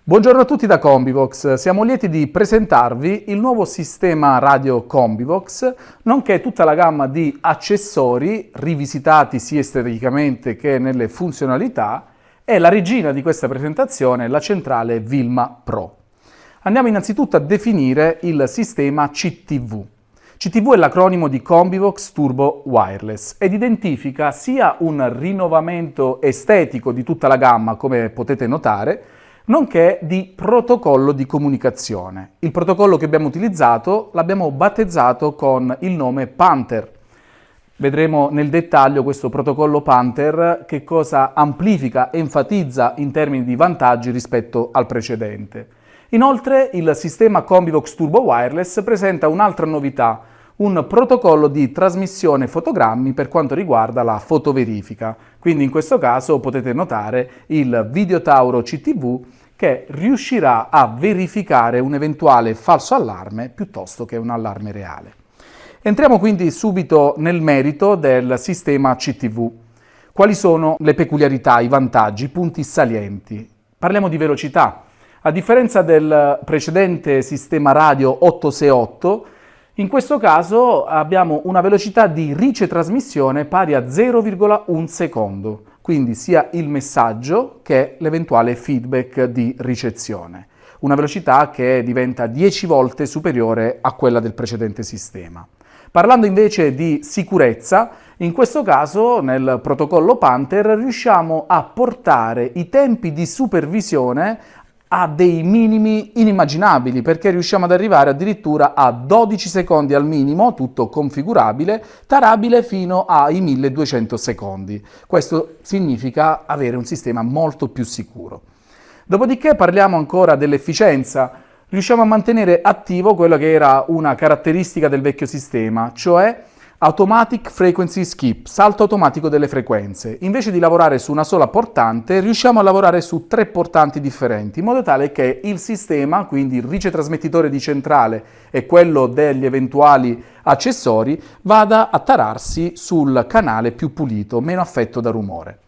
Buongiorno a tutti da Combivox, siamo lieti di presentarvi il nuovo sistema radio Combivox, nonché tutta la gamma di accessori rivisitati sia esteticamente che nelle funzionalità e la regina di questa presentazione, la centrale Vilma Pro. Andiamo innanzitutto a definire il sistema CTV. CTV è l'acronimo di Combivox Turbo Wireless ed identifica sia un rinnovamento estetico di tutta la gamma, come potete notare, nonché di protocollo di comunicazione. Il protocollo che abbiamo utilizzato l'abbiamo battezzato con il nome Panther. Vedremo nel dettaglio questo protocollo Panther che cosa amplifica, enfatizza in termini di vantaggi rispetto al precedente. Inoltre il sistema Combivox Turbo Wireless presenta un'altra novità, un protocollo di trasmissione fotogrammi per quanto riguarda la fotoverifica. Quindi in questo caso potete notare il Videotauro CTV che riuscirà a verificare un eventuale falso allarme piuttosto che un allarme reale. Entriamo quindi subito nel merito del sistema CTV. Quali sono le peculiarità, i vantaggi, i punti salienti? Parliamo di velocità. A differenza del precedente sistema radio 868, in questo caso abbiamo una velocità di ricetrasmissione pari a 0,1 secondo, quindi sia il messaggio che l'eventuale feedback di ricezione. Una velocità che diventa 10 volte superiore a quella del precedente sistema. Parlando invece di sicurezza, in questo caso nel protocollo Panther riusciamo a portare i tempi di supervisione a dei minimi inimmaginabili, perché riusciamo ad arrivare addirittura a 12 secondi al minimo, tutto configurabile, tarabile fino ai 1200 secondi. Questo significa avere un sistema molto più sicuro. Dopodiché parliamo ancora dell'efficienza. Riusciamo a mantenere attivo quello che era una caratteristica del vecchio sistema, cioè Automatic Frequency Skip, salto automatico delle frequenze. Invece di lavorare su una sola portante, riusciamo a lavorare su 3 portanti differenti, in modo tale che il sistema, quindi il ricetrasmettitore di centrale e quello degli eventuali accessori, vada a tararsi sul canale più pulito, meno affetto da rumore.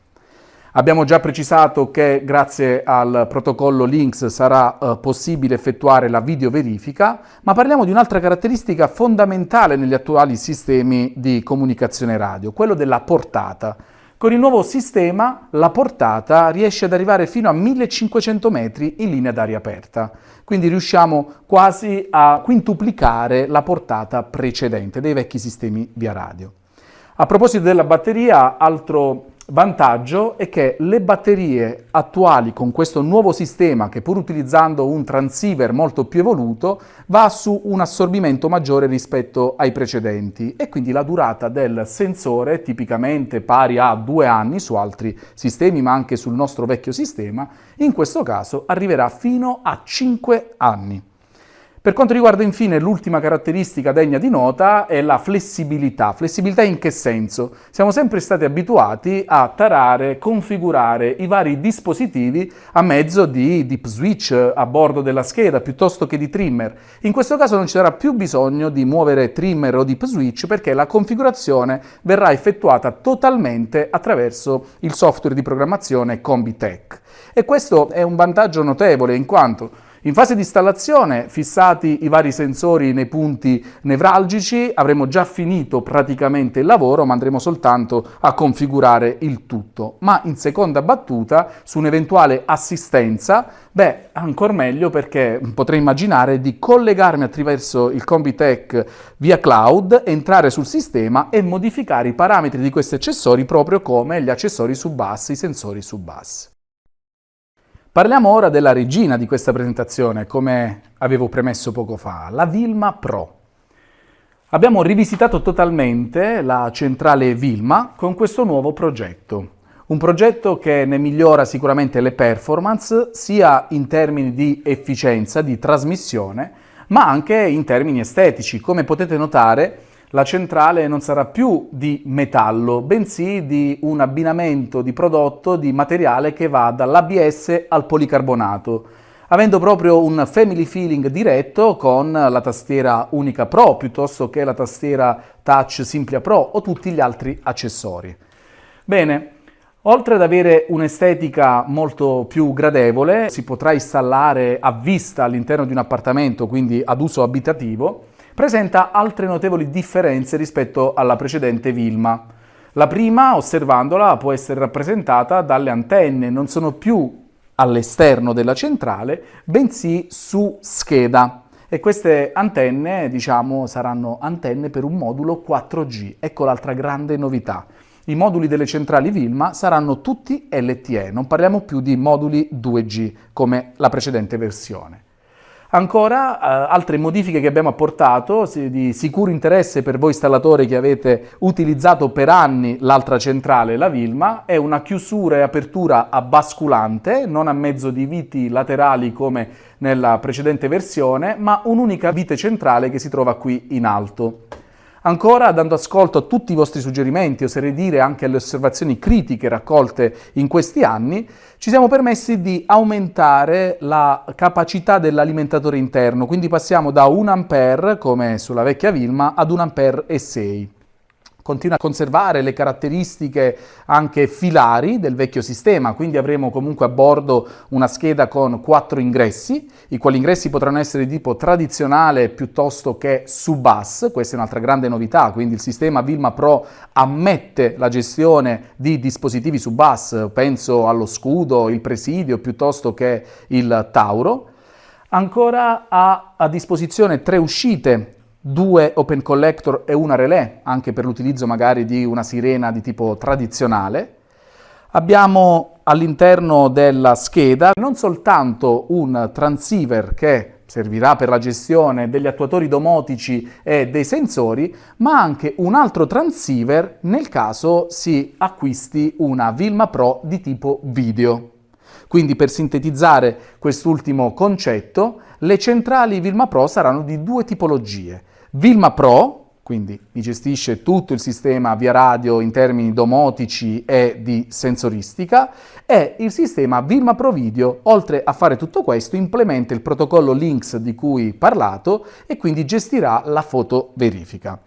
Abbiamo già precisato che grazie al protocollo Lynx sarà possibile effettuare la videoverifica, ma parliamo di un'altra caratteristica fondamentale negli attuali sistemi di comunicazione radio, quello della portata. Con il nuovo sistema la portata riesce ad arrivare fino a 1500 metri in linea d'aria aperta, quindi riusciamo quasi a quintuplicare la portata precedente dei vecchi sistemi via radio. A proposito della batteria, altro vantaggio è che le batterie attuali con questo nuovo sistema, che pur utilizzando un transceiver molto più evoluto, va su un assorbimento maggiore rispetto ai precedenti e quindi la durata del sensore, tipicamente pari a 2 anni su altri sistemi ma anche sul nostro vecchio sistema, in questo caso arriverà fino a 5 anni. Per quanto riguarda infine l'ultima caratteristica degna di nota è la flessibilità. Flessibilità in che senso? Siamo sempre stati abituati a tarare, configurare i vari dispositivi a mezzo di dip switch a bordo della scheda piuttosto che di trimmer. In questo caso non ci sarà più bisogno di muovere trimmer o dip switch perché la configurazione verrà effettuata totalmente attraverso il software di programmazione Combitech. E questo è un vantaggio notevole in quanto in fase di installazione, fissati i vari sensori nei punti nevralgici, avremo già finito praticamente il lavoro, ma andremo soltanto a configurare il tutto. Ma in seconda battuta, su un'eventuale assistenza, ancora meglio perché potrei immaginare di collegarmi attraverso il Combitech via cloud, entrare sul sistema e modificare i parametri di questi accessori proprio come gli accessori su bus, i sensori su bus. Parliamo ora della regina di questa presentazione, come avevo premesso poco fa, la Vilma Pro. Abbiamo rivisitato totalmente la centrale Vilma con questo nuovo progetto. Un progetto che ne migliora sicuramente le performance, sia in termini di efficienza, di trasmissione, ma anche in termini estetici. Come potete notare, la centrale non sarà più di metallo, bensì di un abbinamento di prodotto di materiale che va dall'ABS al policarbonato, avendo proprio un family feeling diretto con la tastiera Unica Pro piuttosto che la tastiera Touch Simplia Pro o tutti gli altri accessori. Bene, Oltre ad avere un'estetica molto più gradevole, si potrà installare a vista all'interno di un appartamento, quindi ad uso abitativo, presenta altre notevoli differenze rispetto alla precedente Vilma. La prima, osservandola, può essere rappresentata dalle antenne, non sono più all'esterno della centrale, bensì su scheda. E queste antenne, diciamo, saranno antenne per un modulo 4G. Ecco l'altra grande novità. I moduli delle centrali Vilma saranno tutti LTE, non parliamo più di moduli 2G come la precedente versione. Ancora, altre modifiche che abbiamo apportato, di sicuro interesse per voi installatori che avete utilizzato per anni l'altra centrale, la Vilma, è una chiusura e apertura a basculante, non a mezzo di viti laterali come nella precedente versione, ma un'unica vite centrale che si trova qui in alto. Ancora, dando ascolto a tutti i vostri suggerimenti, oserei dire anche alle osservazioni critiche raccolte in questi anni, ci siamo permessi di aumentare la capacità dell'alimentatore interno, quindi passiamo da 1 A, come sulla vecchia Vilma, ad 1,6 A. Continua a conservare le caratteristiche anche filari del vecchio sistema, quindi avremo comunque a bordo una scheda con 4 ingressi, i quali ingressi potranno essere di tipo tradizionale piuttosto che su bus. Questa è un'altra grande novità, quindi il sistema Vilma Pro ammette la gestione di dispositivi su bus, penso allo Scudo, il Presidio piuttosto che il Tauro. Ancora ha a disposizione 3 uscite, 2 open collector e una relè, anche per l'utilizzo magari di una sirena di tipo tradizionale. Abbiamo all'interno della scheda non soltanto un transceiver che servirà per la gestione degli attuatori domotici e dei sensori, ma anche un altro transceiver nel caso si acquisti una Vilma Pro di tipo video. Quindi, per sintetizzare quest'ultimo concetto, le centrali Vilma Pro saranno di 2 tipologie. Vilma Pro, quindi mi gestisce tutto il sistema via radio in termini domotici e di sensoristica, e il sistema Vilma Pro Video, oltre a fare tutto questo, implementa il protocollo Lynx di cui parlato e quindi gestirà la fotoverifica.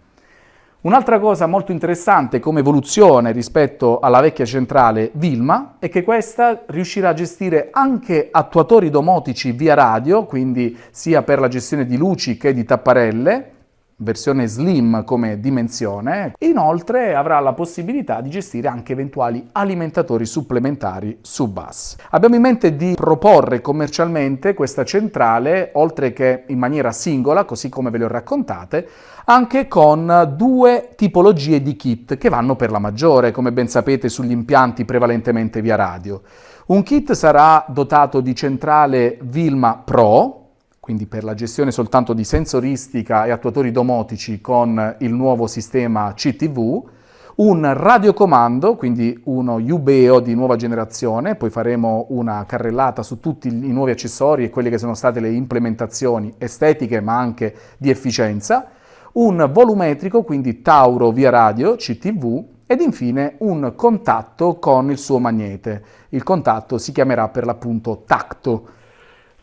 Un'altra cosa molto interessante come evoluzione rispetto alla vecchia centrale Vilma è che questa riuscirà a gestire anche attuatori domotici via radio, quindi sia per la gestione di luci che di tapparelle, versione slim come dimensione. Inoltre avrà la possibilità di gestire anche eventuali alimentatori supplementari su bus. Abbiamo in mente di proporre commercialmente questa centrale, oltre che in maniera singola, così come ve le ho raccontate, anche con 2 tipologie di kit che vanno per la maggiore, come ben sapete, sugli impianti prevalentemente via radio. Un kit sarà dotato di centrale Vilma Pro, quindi per la gestione soltanto di sensoristica e attuatori domotici con il nuovo sistema CTV, un radiocomando, quindi uno Ubeo di nuova generazione, poi faremo una carrellata su tutti i nuovi accessori e quelle che sono state le implementazioni estetiche ma anche di efficienza, un volumetrico, quindi Tauro via radio, CTV, ed infine un contatto con il suo magnete. Il contatto si chiamerà per l'appunto Tacto.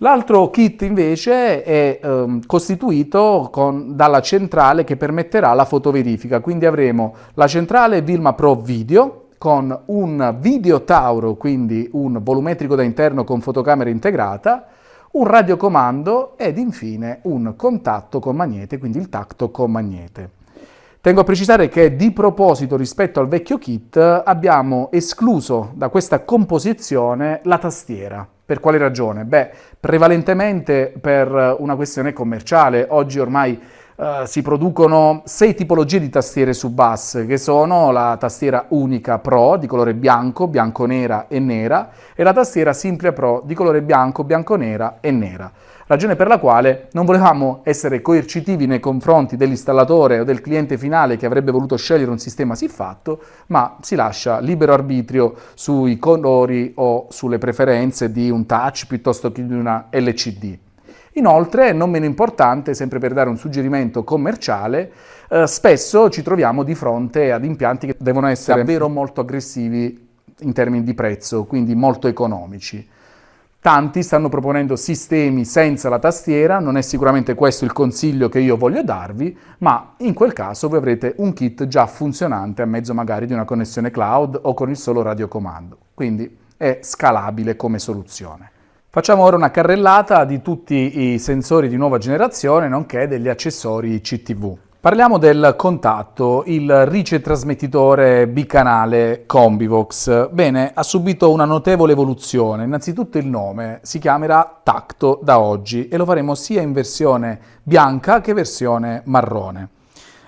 L'altro kit invece è costituito dalla centrale che permetterà la fotoverifica, quindi avremo la centrale Vilma Pro Video con un video Tauro, quindi un volumetrico da interno con fotocamera integrata, un radiocomando ed infine un contatto con magnete, quindi il Tacto con magnete. Tengo a precisare che di proposito rispetto al vecchio kit abbiamo escluso da questa composizione la tastiera. Per quale ragione? Prevalentemente per una questione commerciale. Oggi ormai si producono 6 tipologie di tastiere su bus, che sono la tastiera unica Pro di colore bianco, bianco-nera e nera, e la tastiera Simplia Pro di colore bianco, bianco-nera e nera. Ragione per la quale non volevamo essere coercitivi nei confronti dell'installatore o del cliente finale che avrebbe voluto scegliere un sistema siffatto, ma si lascia libero arbitrio sui colori o sulle preferenze di un touch piuttosto che di una LCD. Inoltre, non meno importante, sempre per dare un suggerimento commerciale, spesso ci troviamo di fronte ad impianti che devono essere davvero molto aggressivi in termini di prezzo, quindi molto economici. Tanti stanno proponendo sistemi senza la tastiera, non è sicuramente questo il consiglio che io voglio darvi, ma in quel caso voi avrete un kit già funzionante a mezzo magari di una connessione cloud o con il solo radiocomando, quindi è scalabile come soluzione. Facciamo ora una carrellata di tutti i sensori di nuova generazione, nonché degli accessori CTV. Parliamo del contatto, il ricetrasmettitore bicanale Combivox. Bene, ha subito una notevole evoluzione. Innanzitutto il nome si chiamerà Tacto da oggi e lo faremo sia in versione bianca che versione marrone.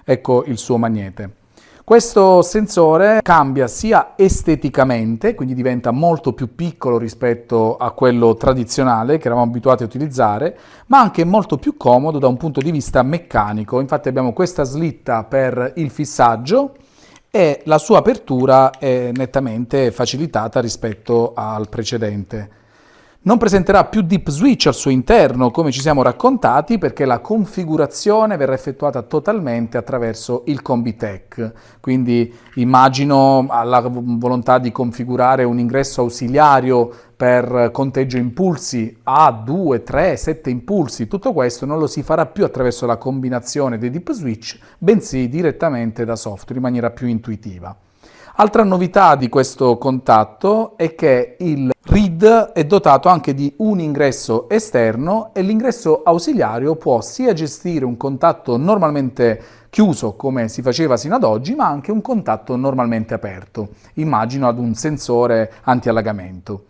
Ecco il suo magnete. Questo sensore cambia sia esteticamente, quindi diventa molto più piccolo rispetto a quello tradizionale che eravamo abituati a utilizzare, ma anche molto più comodo da un punto di vista meccanico. Infatti abbiamo questa slitta per il fissaggio e la sua apertura è nettamente facilitata rispetto al precedente. Non presenterà più dip switch al suo interno, come ci siamo raccontati, perché la configurazione verrà effettuata totalmente attraverso il Combitech. Quindi immagino la volontà di configurare un ingresso ausiliario per conteggio impulsi a 2, 3, 7 impulsi. Tutto questo non lo si farà più attraverso la combinazione dei dip switch, bensì direttamente da software in maniera più intuitiva. Altra novità di questo contatto è che il RID è dotato anche di un ingresso esterno e l'ingresso ausiliario può sia gestire un contatto normalmente chiuso come si faceva sino ad oggi, ma anche un contatto normalmente aperto. Immagino ad un sensore anti-allagamento.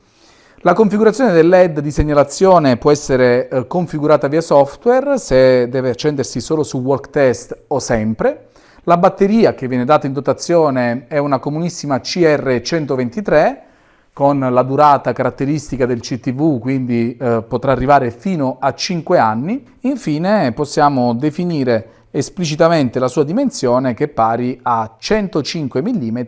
La configurazione del LED di segnalazione può essere configurata via software se deve accendersi solo su walk test o sempre. La batteria che viene data in dotazione è una comunissima CR123 con la durata caratteristica del CTV, quindi potrà arrivare fino a 5 anni. Infine possiamo definire esplicitamente la sua dimensione che è pari a 105 mm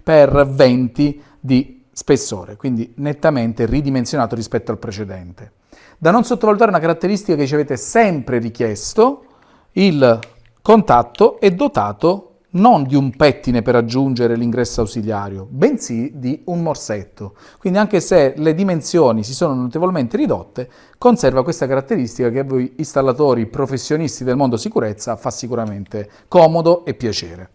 per 20 di spessore, quindi nettamente ridimensionato rispetto al precedente. Da non sottovalutare una caratteristica che ci avete sempre richiesto: il contatto è dotato non di un pettine per aggiungere l'ingresso ausiliario, bensì di un morsetto. Quindi anche se le dimensioni si sono notevolmente ridotte, conserva questa caratteristica che a voi installatori professionisti del mondo sicurezza fa sicuramente comodo e piacere.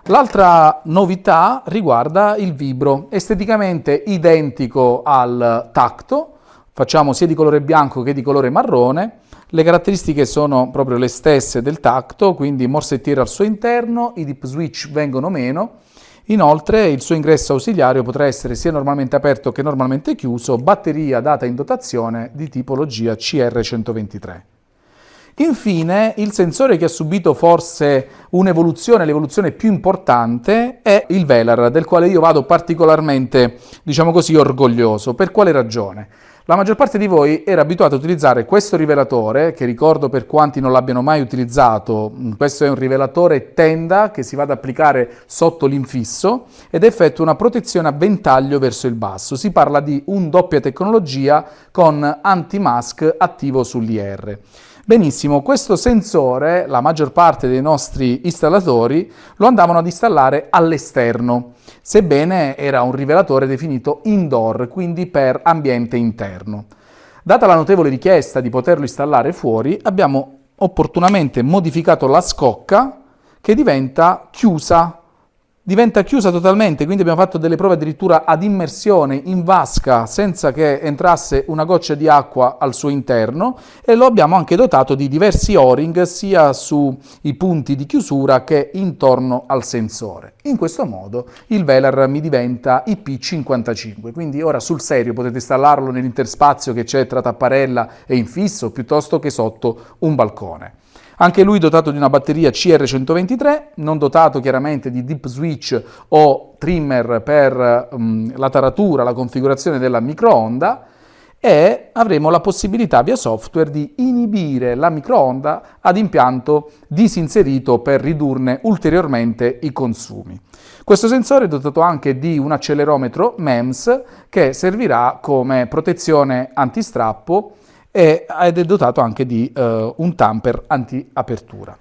L'altra novità riguarda il vibro, esteticamente identico al Tacto, facciamo sia di colore bianco che di colore marrone. Le caratteristiche sono proprio le stesse del Tacto, quindi morsettiera al suo interno, i dip switch vengono meno. Inoltre il suo ingresso ausiliario potrà essere sia normalmente aperto che normalmente chiuso, batteria data in dotazione di tipologia CR123. Infine, il sensore che ha subito forse l'evoluzione più importante è il Velar, del quale io vado particolarmente, diciamo così, orgoglioso. Per quale ragione? La maggior parte di voi era abituata a utilizzare questo rivelatore, che ricordo per quanti non l'abbiano mai utilizzato, questo è un rivelatore tenda che si va ad applicare sotto l'infisso ed effettua una protezione a ventaglio verso il basso. Si parla di un doppia tecnologia con anti-mask attivo sull'IR. Benissimo, questo sensore la maggior parte dei nostri installatori lo andavano ad installare all'esterno, sebbene era un rivelatore definito indoor, quindi per ambiente interno. Data la notevole richiesta di poterlo installare fuori, abbiamo opportunamente modificato la scocca che diventa chiusa totalmente, quindi abbiamo fatto delle prove addirittura ad immersione in vasca senza che entrasse una goccia di acqua al suo interno e lo abbiamo anche dotato di diversi O-ring sia sui punti di chiusura che intorno al sensore. In questo modo il Velar mi diventa IP55, quindi ora sul serio potete installarlo nell'interspazio che c'è tra tapparella e infisso piuttosto che sotto un balcone. Anche lui dotato di una batteria CR123, non dotato chiaramente di dip switch o trimmer per la taratura, la configurazione della microonda, e avremo la possibilità via software di inibire la microonda ad impianto disinserito per ridurne ulteriormente i consumi. Questo sensore è dotato anche di un accelerometro MEMS che servirà come protezione antistrappo ed è dotato anche di un tamper anti-apertura.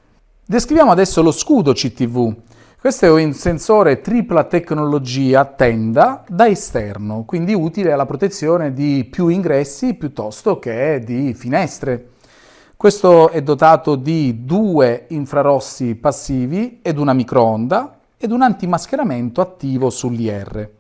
Descriviamo adesso lo scudo CTV. Questo è un sensore tripla tecnologia tenda da esterno, quindi utile alla protezione di più ingressi piuttosto che di finestre. Questo è dotato di 2 infrarossi passivi ed una microonda ed un antimascheramento attivo sull'IR.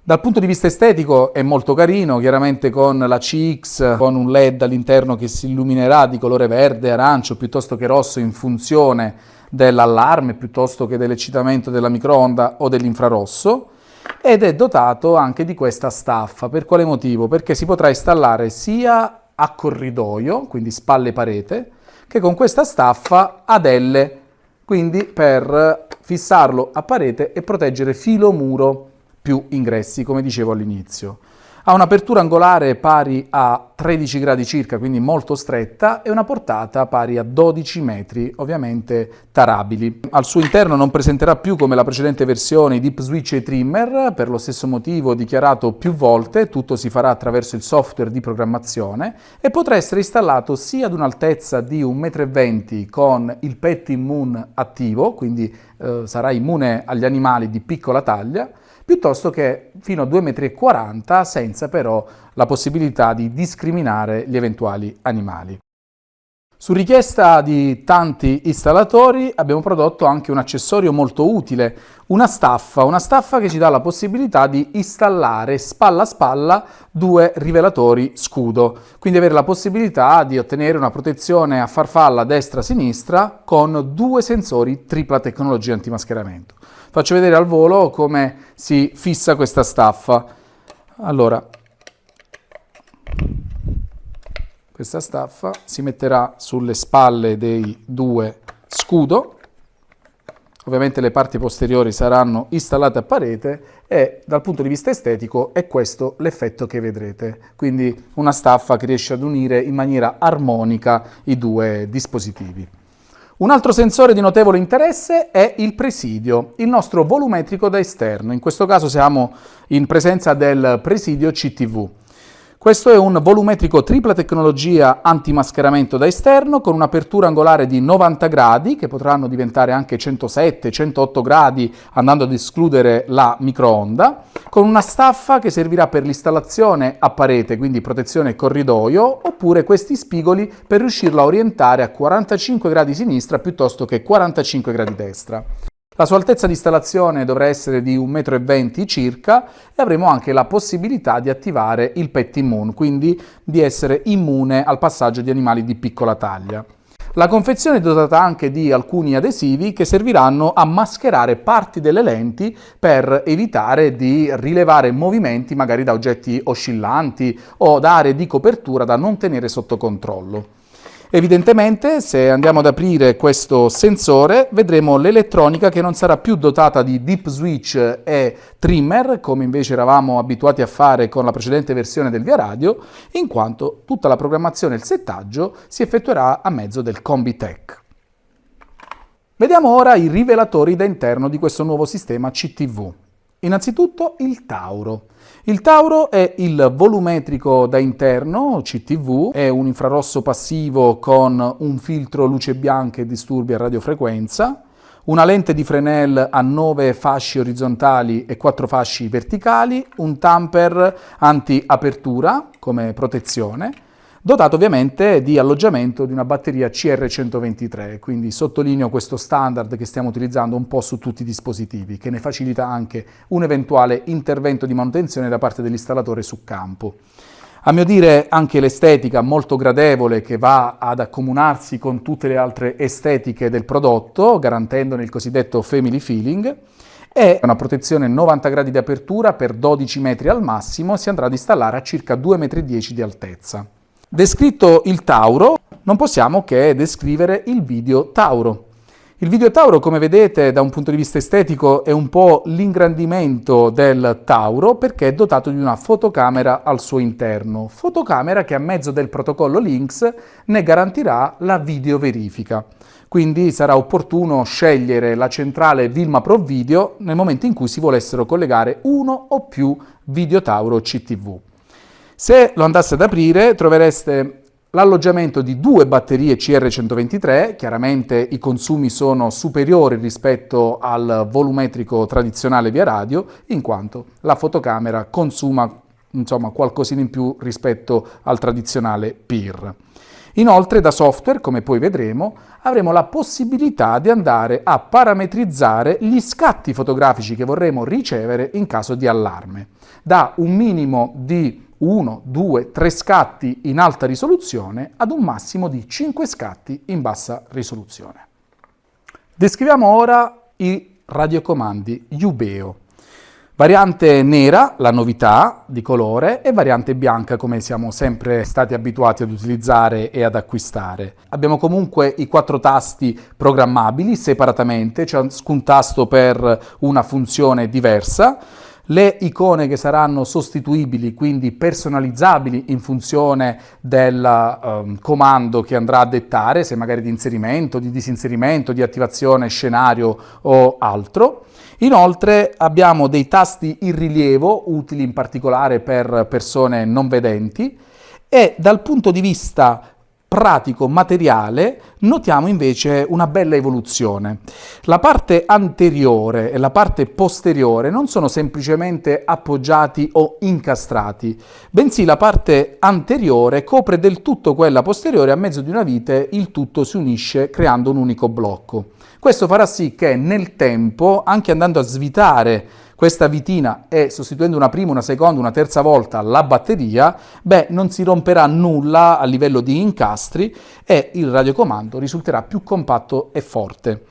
Dal punto di vista estetico è molto carino, chiaramente con la CX, con un LED all'interno che si illuminerà di colore verde, arancio piuttosto che rosso in funzione dell'allarme piuttosto che dell'eccitamento della microonda o dell'infrarosso, ed è dotato anche di questa staffa. Per quale motivo? Perché si potrà installare sia a corridoio, quindi spalle parete, che con questa staffa ad L, quindi per fissarlo a parete e proteggere filo muro più ingressi, come dicevo all'inizio. Ha un'apertura angolare pari a 13 gradi circa, quindi molto stretta, e una portata pari a 12 metri, ovviamente tarabili. Al suo interno non presenterà più, come la precedente versione, i dip switch e i trimmer, per lo stesso motivo dichiarato più volte. Tutto si farà attraverso il software di programmazione e potrà essere installato sia ad un'altezza di 1,20 m con il PET Immune attivo, quindi sarà immune agli animali di piccola taglia, piuttosto che fino a 2,40 m, senza però la possibilità di discriminare gli eventuali animali. Su richiesta di tanti installatori abbiamo prodotto anche un accessorio molto utile, una staffa che ci dà la possibilità di installare spalla a spalla 2 rivelatori scudo, quindi avere la possibilità di ottenere una protezione a farfalla destra-sinistra con 2 sensori tripla tecnologia antimascheramento. Faccio vedere al volo come si fissa questa staffa. Allora, questa staffa si metterà sulle spalle dei 2 scudo, ovviamente le parti posteriori saranno installate a parete e dal punto di vista estetico è questo l'effetto che vedrete, quindi una staffa che riesce ad unire in maniera armonica i 2 dispositivi. Un altro sensore di notevole interesse è il presidio, il nostro volumetrico da esterno. In questo caso siamo in presenza del presidio CTV. Questo è un volumetrico tripla tecnologia antimascheramento da esterno con un'apertura angolare di 90 gradi, che potranno diventare anche 107, 108 gradi andando ad escludere la microonda, con una staffa che servirà per l'installazione a parete, quindi protezione corridoio, oppure questi spigoli per riuscirlo a orientare a 45 gradi sinistra piuttosto che 45 gradi destra. La sua altezza di installazione dovrà essere di 1,20 m circa e avremo anche la possibilità di attivare il PET Immune, quindi di essere immune al passaggio di animali di piccola taglia. La confezione è dotata anche di alcuni adesivi che serviranno a mascherare parti delle lenti per evitare di rilevare movimenti magari da oggetti oscillanti o da aree di copertura da non tenere sotto controllo. Evidentemente, se andiamo ad aprire questo sensore, vedremo l'elettronica che non sarà più dotata di dip switch e trimmer, come invece eravamo abituati a fare con la precedente versione del via radio, in quanto tutta la programmazione e il settaggio si effettuerà a mezzo del Combitech. Vediamo ora i rivelatori da interno di questo nuovo sistema CTV. Innanzitutto il Tauro. Il Tauro è il volumetrico da interno CTV, è un infrarosso passivo con un filtro luce bianca e disturbi a radiofrequenza, una lente di Fresnel a 9 fasci orizzontali e 4 fasci verticali, un tamper anti-apertura come protezione, dotato ovviamente di alloggiamento di una batteria CR123, quindi sottolineo questo standard che stiamo utilizzando un po' su tutti i dispositivi, che ne facilita anche un eventuale intervento di manutenzione da parte dell'installatore su campo. A mio dire anche l'estetica molto gradevole che va ad accomunarsi con tutte le altre estetiche del prodotto, garantendone il cosiddetto family feeling, è una protezione 90 gradi di apertura per 12 metri al massimo, si andrà ad installare a circa 2,10 metri di altezza. Descritto il Tauro, non possiamo che descrivere il Video Tauro. Il Video Tauro, come vedete, da un punto di vista estetico è un po' l'ingrandimento del Tauro perché è dotato di una fotocamera al suo interno. Fotocamera che a mezzo del protocollo Lynx ne garantirà la videoverifica. Quindi sarà opportuno scegliere la centrale Vilma Pro Video nel momento in cui si volessero collegare uno o più Video Tauro CTV. Se lo andaste ad aprire trovereste l'alloggiamento di 2 batterie CR123, chiaramente i consumi sono superiori rispetto al volumetrico tradizionale via radio, in quanto la fotocamera consuma qualcosina in più rispetto al tradizionale PIR. Inoltre da software, come poi vedremo, avremo la possibilità di andare a parametrizzare gli scatti fotografici che vorremmo ricevere in caso di allarme, da un minimo di 1, 2, 3 scatti in alta risoluzione ad un massimo di 5 scatti in bassa risoluzione. Descriviamo ora i radiocomandi Ubeo. Variante nera, la novità di colore, e variante bianca come siamo sempre stati abituati ad utilizzare e ad acquistare. Abbiamo comunque i 4 tasti programmabili separatamente, ciascun tasto per una funzione diversa. Le icone che saranno sostituibili, quindi personalizzabili in funzione del comando che andrà a dettare, se magari di inserimento, di disinserimento, di attivazione, scenario o altro. Inoltre abbiamo dei tasti in rilievo, utili in particolare per persone non vedenti, e dal punto di vista pratico, materiale, notiamo invece una bella evoluzione. La parte anteriore e la parte posteriore non sono semplicemente appoggiati o incastrati, bensì la parte anteriore copre del tutto quella posteriore, a mezzo di una vite il tutto si unisce creando un unico blocco. Questo farà sì che nel tempo, anche andando a svitare questa vitina e sostituendo una prima, una seconda, una terza volta la batteria, non si romperà nulla a livello di incastri e il radiocomando risulterà più compatto e forte.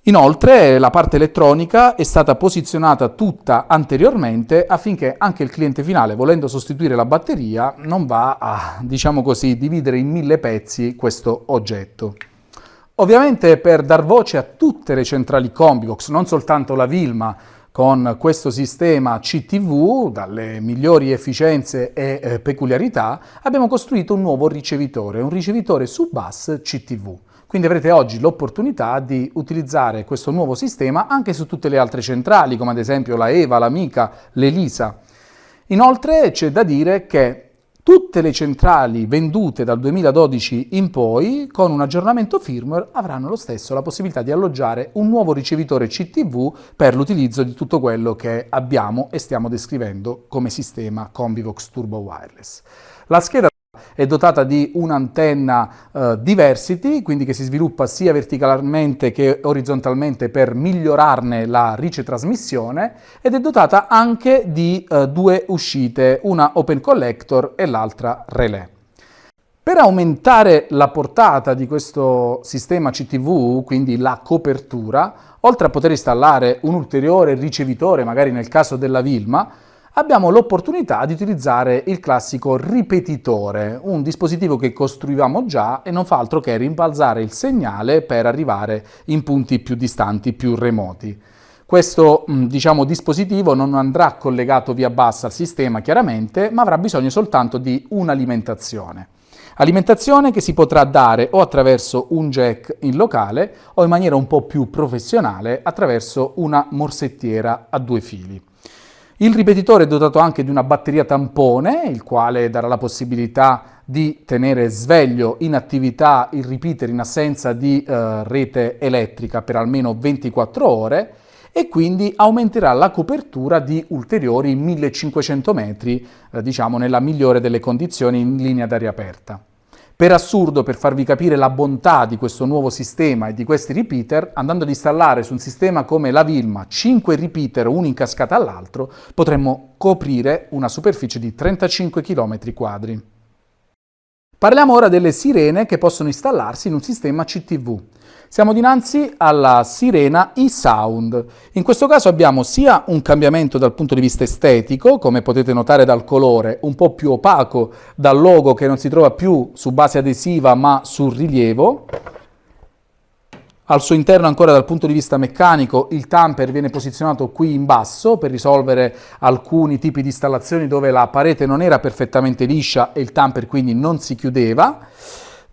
Inoltre la parte elettronica è stata posizionata tutta anteriormente affinché anche il cliente finale, volendo sostituire la batteria, non va a, dividere in 1000 pezzi questo oggetto. Ovviamente per dar voce a tutte le centrali Combivox, non soltanto la Vilma, con questo sistema CTV, dalle migliori efficienze e peculiarità, abbiamo costruito un nuovo ricevitore, un ricevitore SUBUS CTV. Quindi avrete oggi l'opportunità di utilizzare questo nuovo sistema anche su tutte le altre centrali, come ad esempio la EVA, l'Amica, l'Elisa. Inoltre c'è da dire che tutte le centrali vendute dal 2012 in poi, con un aggiornamento firmware, avranno lo stesso la possibilità di alloggiare un nuovo ricevitore CTV per l'utilizzo di tutto quello che abbiamo e stiamo descrivendo come sistema Combivox Turbo Wireless. La scheda è dotata di un'antenna Diversity, quindi che si sviluppa sia verticalmente che orizzontalmente per migliorarne la ricetrasmissione, ed è dotata anche di 2 uscite, una open collector e l'altra relay. Per aumentare la portata di questo sistema CTV, quindi la copertura, oltre a poter installare un ulteriore ricevitore, magari nel caso della Vilma, abbiamo l'opportunità di utilizzare il classico ripetitore, un dispositivo che costruivamo già e non fa altro che rimbalzare il segnale per arrivare in punti più distanti, più remoti. Questo dispositivo non andrà collegato via bus al sistema chiaramente, ma avrà bisogno soltanto di un'alimentazione. Alimentazione che si potrà dare o attraverso un jack in locale o in maniera un po' più professionale attraverso una morsettiera a 2 fili. Il ripetitore è dotato anche di una batteria tampone, il quale darà la possibilità di tenere sveglio in attività il repeater in assenza di rete elettrica per almeno 24 ore e quindi aumenterà la copertura di ulteriori 1500 metri, nella migliore delle condizioni in linea d'aria aperta. Per assurdo, per farvi capire la bontà di questo nuovo sistema e di questi repeater, andando ad installare su un sistema come la Vilma 5 repeater, uno in cascata all'altro, potremmo coprire una superficie di 35 km². Parliamo ora delle sirene che possono installarsi in un sistema CTV. Siamo dinanzi alla sirena eSound. In questo caso abbiamo sia un cambiamento dal punto di vista estetico, come potete notare dal colore, un po' più opaco dal logo che non si trova più su base adesiva ma sul rilievo. Al suo interno ancora dal punto di vista meccanico il tamper viene posizionato qui in basso per risolvere alcuni tipi di installazioni dove la parete non era perfettamente liscia e il tamper quindi non si chiudeva.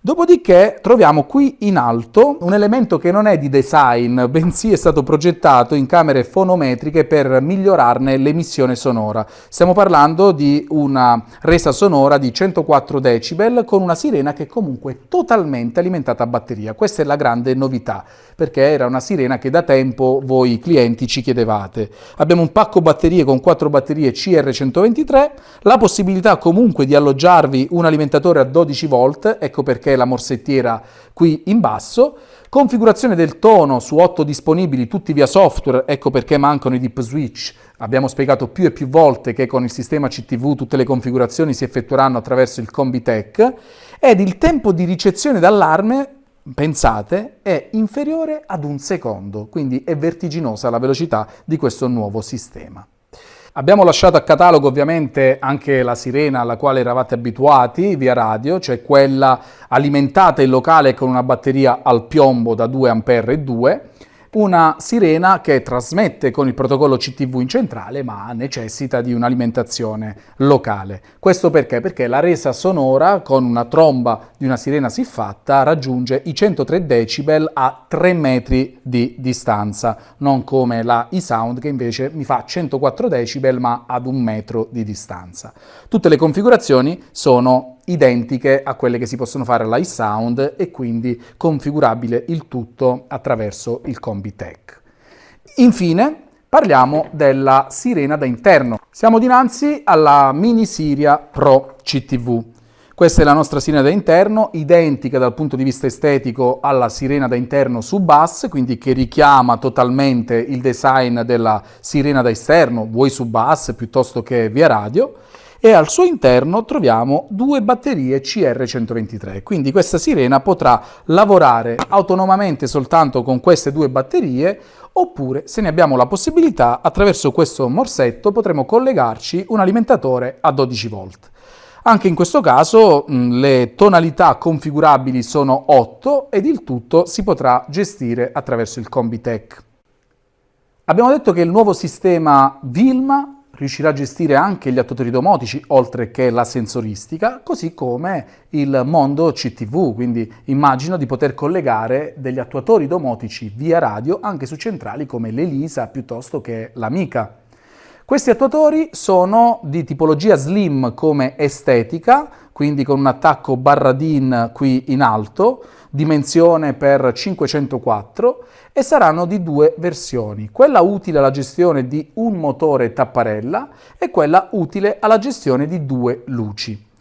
Dopodiché troviamo qui in alto un elemento che non è di design, bensì è stato progettato in camere fonometriche per migliorarne l'emissione sonora. Stiamo parlando di una resa sonora di 104 decibel con una sirena che è comunque totalmente alimentata a batteria. Questa è la grande novità, perché era una sirena che da tempo voi clienti ci chiedevate. Abbiamo un pacco batterie con 4 batterie CR123, la possibilità comunque di alloggiarvi un alimentatore a 12 volt, ecco perché la morsettiera qui in basso, configurazione del tono su 8 disponibili, tutti via software, ecco perché mancano i dip switch. Abbiamo spiegato più e più volte che con il sistema CTV tutte le configurazioni si effettueranno attraverso il Combitech ed il tempo di ricezione d'allarme, pensate, è inferiore ad 1 secondo, quindi è vertiginosa la velocità di questo nuovo sistema. Abbiamo lasciato a catalogo ovviamente anche la sirena alla quale eravate abituati via radio, cioè quella alimentata in locale con una batteria al piombo da 2 A e 2, una sirena che trasmette con il protocollo CTV in centrale ma necessita di un'alimentazione locale. Questo perché? Perché la resa sonora con una tromba di una sirena siffatta raggiunge i 103 decibel a 3 metri di distanza, non come la eSound che invece mi fa 104 decibel ma ad 1 metro di distanza. Tutte le configurazioni sono identiche a quelle che si possono fare alla eSound e quindi configurabile il tutto attraverso il Combitech. Infine parliamo della sirena da interno. Siamo dinanzi alla Mini Siria Pro CTV. Questa è la nostra sirena da interno, identica dal punto di vista estetico alla sirena da interno su bus, quindi che richiama totalmente il design della sirena da esterno, vuoi su bus piuttosto che via radio, e al suo interno troviamo 2 batterie CR123, quindi questa sirena potrà lavorare autonomamente soltanto con queste 2 batterie, oppure se ne abbiamo la possibilità attraverso questo morsetto potremo collegarci un alimentatore a 12 volt. Anche in questo caso le tonalità configurabili sono 8 ed il tutto si potrà gestire attraverso il Combitech. Abbiamo detto che il nuovo sistema Vilma riuscirà a gestire anche gli attuatori domotici, oltre che la sensoristica, così come il mondo CTV, quindi immagino di poter collegare degli attuatori domotici via radio anche su centrali come l'Elisa piuttosto che l'Amica. Questi attuatori sono di tipologia slim come estetica, quindi con un attacco barra DIN qui in alto, dimensione per 504 e saranno di 2 versioni, quella utile alla gestione di un motore tapparella e quella utile alla gestione di 2 luci.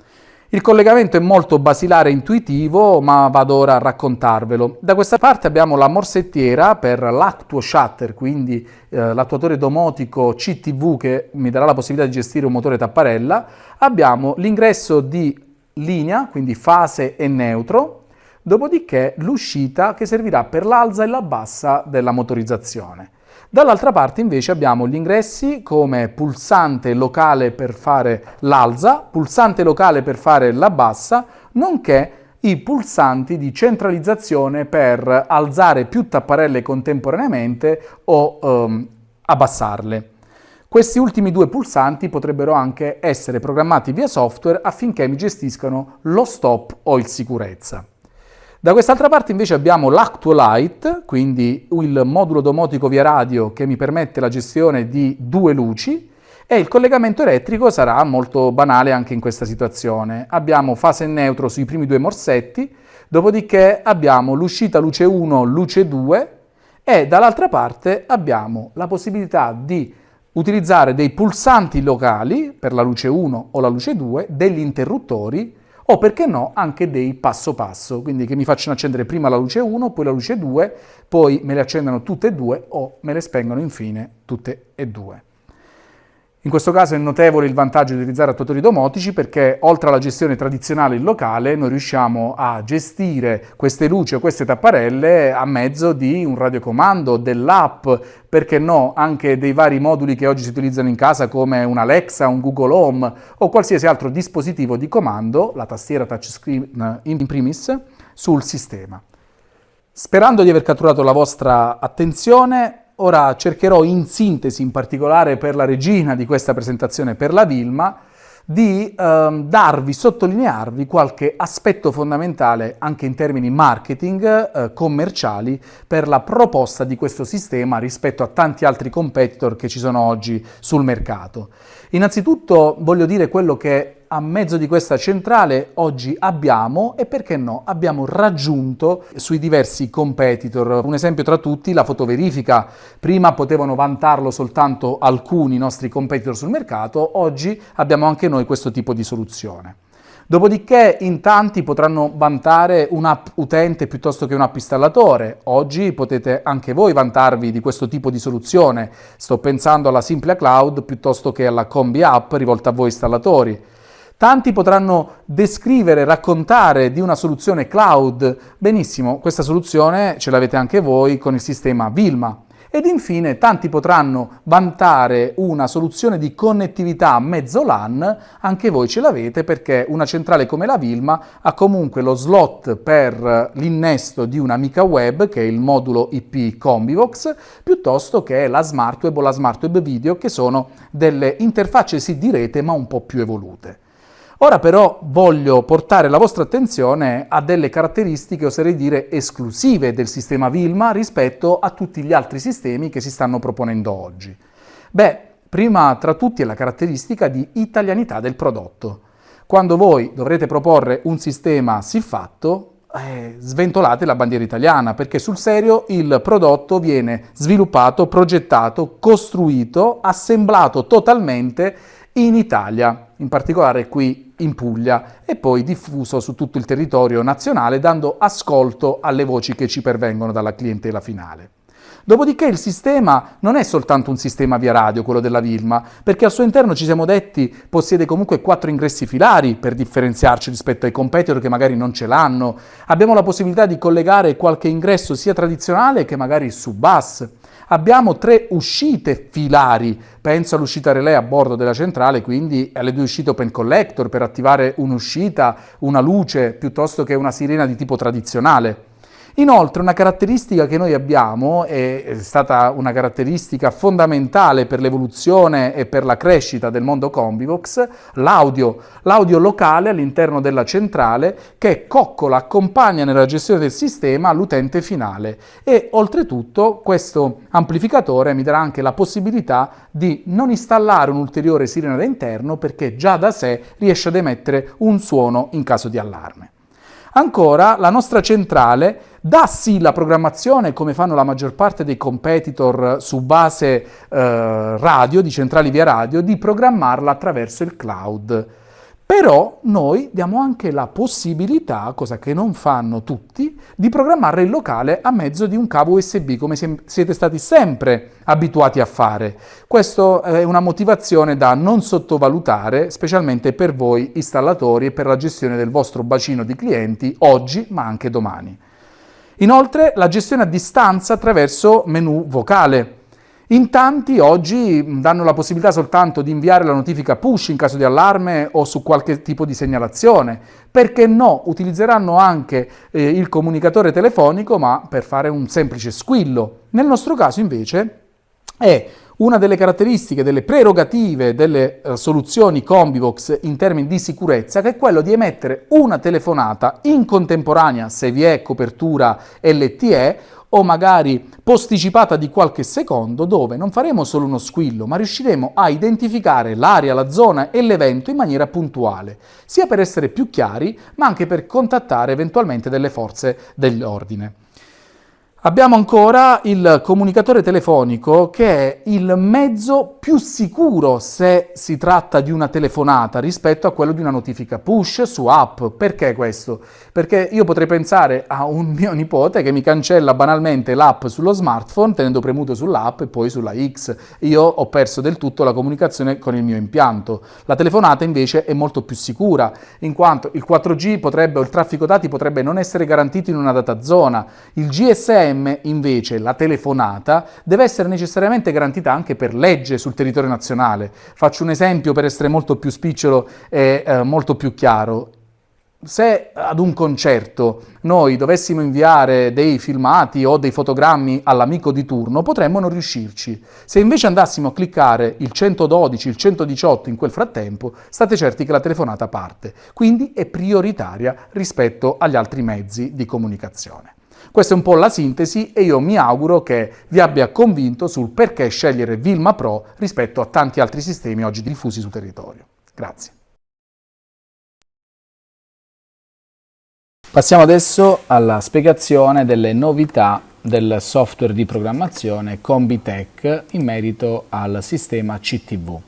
Il collegamento è molto basilare e intuitivo, ma vado ora a raccontarvelo. Da questa parte abbiamo la morsettiera per l'Actuo Shutter, quindi l'attuatore domotico CTV che mi darà la possibilità di gestire un motore tapparella. Abbiamo l'ingresso di linea, quindi fase e neutro, dopodiché l'uscita che servirà per l'alza e la bassa della motorizzazione. Dall'altra parte invece abbiamo gli ingressi come pulsante locale per fare l'alza, pulsante locale per fare la bassa, nonché i pulsanti di centralizzazione per alzare più tapparelle contemporaneamente o abbassarle. Questi ultimi 2 pulsanti potrebbero anche essere programmati via software affinché mi gestiscano lo stop o il sicurezza. Da quest'altra parte invece abbiamo l'Actualight, quindi il modulo domotico via radio che mi permette la gestione di 2 luci e il collegamento elettrico sarà molto banale anche in questa situazione. Abbiamo fase e neutro sui primi 2 morsetti, dopodiché abbiamo l'uscita luce 1, luce 2 e dall'altra parte abbiamo la possibilità di utilizzare dei pulsanti locali per la luce 1 o la luce 2, degli interruttori o perché no anche dei passo passo, quindi che mi facciano accendere prima la luce 1, poi la luce 2, poi me le accendano tutte e 2 o me le spengono infine tutte e 2. In questo caso è notevole il vantaggio di utilizzare attuatori domotici perché oltre alla gestione tradizionale in locale noi riusciamo a gestire queste luci o queste tapparelle a mezzo di un radiocomando, dell'app, perché no, anche dei vari moduli che oggi si utilizzano in casa come un Alexa, un Google Home o qualsiasi altro dispositivo di comando, la tastiera touchscreen in primis, sul sistema. Sperando di aver catturato la vostra attenzione, ora cercherò in sintesi, in particolare per la regina di questa presentazione, per la Vilma, di sottolinearvi qualche aspetto fondamentale anche in termini marketing, commerciali, per la proposta di questo sistema rispetto a tanti altri competitor che ci sono oggi sul mercato. Innanzitutto voglio dire quello che a mezzo di questa centrale oggi abbiamo e perché no, abbiamo raggiunto sui diversi competitor. Un esempio tra tutti, la fotoverifica. Prima potevano vantarlo soltanto alcuni nostri competitor sul mercato, oggi abbiamo anche noi questo tipo di soluzione. Dopodiché in tanti potranno vantare un'app utente piuttosto che un'app installatore. Oggi potete anche voi vantarvi di questo tipo di soluzione. Sto pensando alla Simplia Cloud piuttosto che alla Combi App rivolta a voi installatori. Tanti potranno descrivere, raccontare di una soluzione cloud. Benissimo, questa soluzione ce l'avete anche voi con il sistema Vilma. Ed infine tanti potranno vantare una soluzione di connettività a mezzo LAN, anche voi ce l'avete perché una centrale come la Vilma ha comunque lo slot per l'innesto di un'amica web, che è il modulo IP Combivox, piuttosto che la Smart Web o la Smart Web Video, che sono delle interfacce sì di rete ma un po' più evolute. Ora però voglio portare la vostra attenzione a delle caratteristiche, oserei dire, esclusive del sistema Vilma rispetto a tutti gli altri sistemi che si stanno proponendo oggi. Prima tra tutti è la caratteristica di italianità del prodotto. Quando voi dovrete proporre un sistema siffatto, sventolate la bandiera italiana, perché sul serio il prodotto viene sviluppato, progettato, costruito, assemblato totalmente in Italia, in particolare qui in Puglia, e poi diffuso su tutto il territorio nazionale, dando ascolto alle voci che ci pervengono dalla clientela finale. Dopodiché il sistema non è soltanto un sistema via radio, quello della Vilma, perché al suo interno, ci siamo detti, possiede comunque 4 ingressi filari per differenziarci rispetto ai competitor che magari non ce l'hanno. Abbiamo la possibilità di collegare qualche ingresso sia tradizionale che magari su bus. Abbiamo 3 uscite filari, penso all'uscita relay a bordo della centrale, quindi alle 2 uscite open collector per attivare un'uscita, una luce, piuttosto che una sirena di tipo tradizionale. Inoltre una caratteristica che noi abbiamo, è stata una caratteristica fondamentale per l'evoluzione e per la crescita del mondo Combivox, l'audio locale all'interno della centrale che coccola, accompagna nella gestione del sistema l'utente finale e oltretutto questo amplificatore mi darà anche la possibilità di non installare un'ulteriore sirena da interno perché già da sé riesce ad emettere un suono in caso di allarme. Ancora, la nostra centrale dà sì la programmazione, come fanno la maggior parte dei competitor su base radio, di centrali via radio, di programmarla attraverso il cloud. Però noi diamo anche la possibilità, cosa che non fanno tutti, di programmare il locale a mezzo di un cavo USB, come siete stati sempre abituati a fare. Questa è una motivazione da non sottovalutare, specialmente per voi installatori e per la gestione del vostro bacino di clienti oggi, ma anche domani. Inoltre, la gestione a distanza attraverso menu vocale. In tanti oggi danno la possibilità soltanto di inviare la notifica push in caso di allarme o su qualche tipo di segnalazione. Perché no? Utilizzeranno anche il comunicatore telefonico, ma per fare un semplice squillo. Nel nostro caso invece è una delle caratteristiche, delle prerogative delle soluzioni Combivox in termini di sicurezza, che è quello di emettere una telefonata in contemporanea se vi è copertura LTE o magari posticipata di qualche secondo, dove non faremo solo uno squillo, ma riusciremo a identificare l'area, la zona e l'evento in maniera puntuale, sia per essere più chiari, ma anche per contattare eventualmente delle forze dell'ordine. Abbiamo ancora il comunicatore telefonico che è il mezzo più sicuro se si tratta di una telefonata rispetto a quello di una notifica push su app. Perché questo? Perché io potrei pensare a un mio nipote che mi cancella banalmente l'app sullo smartphone tenendo premuto sull'app e poi sulla X. Io ho perso del tutto la comunicazione con il mio impianto. La telefonata invece è molto più sicura in quanto il 4G o il traffico dati potrebbe non essere garantito in una data zona. Il GSM invece, la telefonata, deve essere necessariamente garantita anche per legge sul territorio nazionale. Faccio un esempio per essere molto più spicciolo e molto più chiaro. se ad un concerto noi dovessimo inviare dei filmati o dei fotogrammi all'amico di turno, potremmo non riuscirci. Se invece andassimo a cliccare il 112, il 118 in quel frattempo, state certi che la telefonata parte. Quindi è prioritaria rispetto agli altri mezzi di comunicazione. Questa è un po' la sintesi e io mi auguro che vi abbia convinto sul perché scegliere Vilma Pro rispetto a tanti altri sistemi oggi diffusi sul territorio. Grazie. Passiamo adesso alla spiegazione delle novità del software di programmazione Combitech in merito al sistema CTV.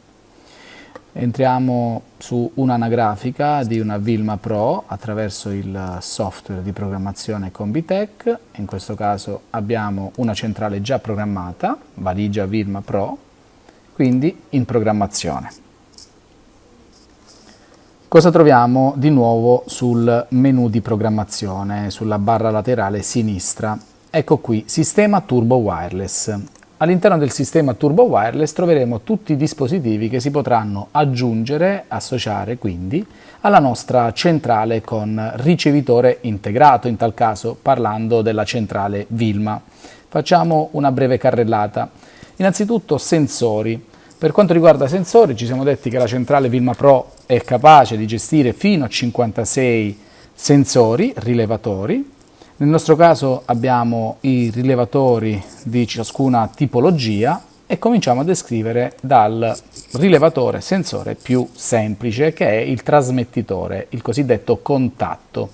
Entriamo su un'anagrafica di una Vilma Pro attraverso il software di programmazione Combitech. In questo caso abbiamo una centrale già programmata, valigia Vilma Pro, quindi in programmazione. Cosa troviamo di nuovo sul menu di programmazione, sulla barra laterale sinistra? Ecco qui, sistema Turbo Wireless. All'interno del sistema Turbo Wireless troveremo tutti i dispositivi che si potranno aggiungere, associare quindi, alla nostra centrale con ricevitore integrato, in tal caso parlando della centrale Vilma. Facciamo una breve carrellata. Innanzitutto sensori. Per quanto riguarda sensori, ci siamo detti che la centrale Vilma Pro è capace di gestire fino a 56 sensori, rilevatori. Nel nostro caso abbiamo i rilevatori di ciascuna tipologia e cominciamo a descrivere dal rilevatore sensore più semplice, che è il trasmettitore, il cosiddetto contatto.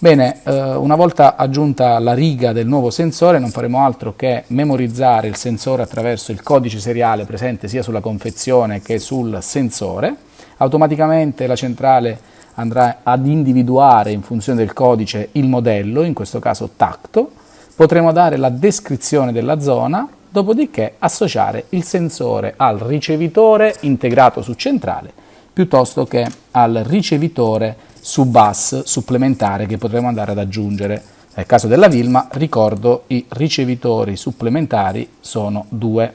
Bene, una volta aggiunta la riga del nuovo sensore non faremo altro che memorizzare il sensore attraverso il codice seriale presente sia sulla confezione che sul sensore. Automaticamente la centrale andrà ad individuare in funzione del codice il modello, in questo caso tacto. Potremo dare la descrizione della zona, dopodiché associare il sensore al ricevitore integrato su centrale piuttosto che al ricevitore su bus supplementare che potremo andare ad aggiungere. Nel caso della Vilma, ricordo, i ricevitori supplementari sono 2.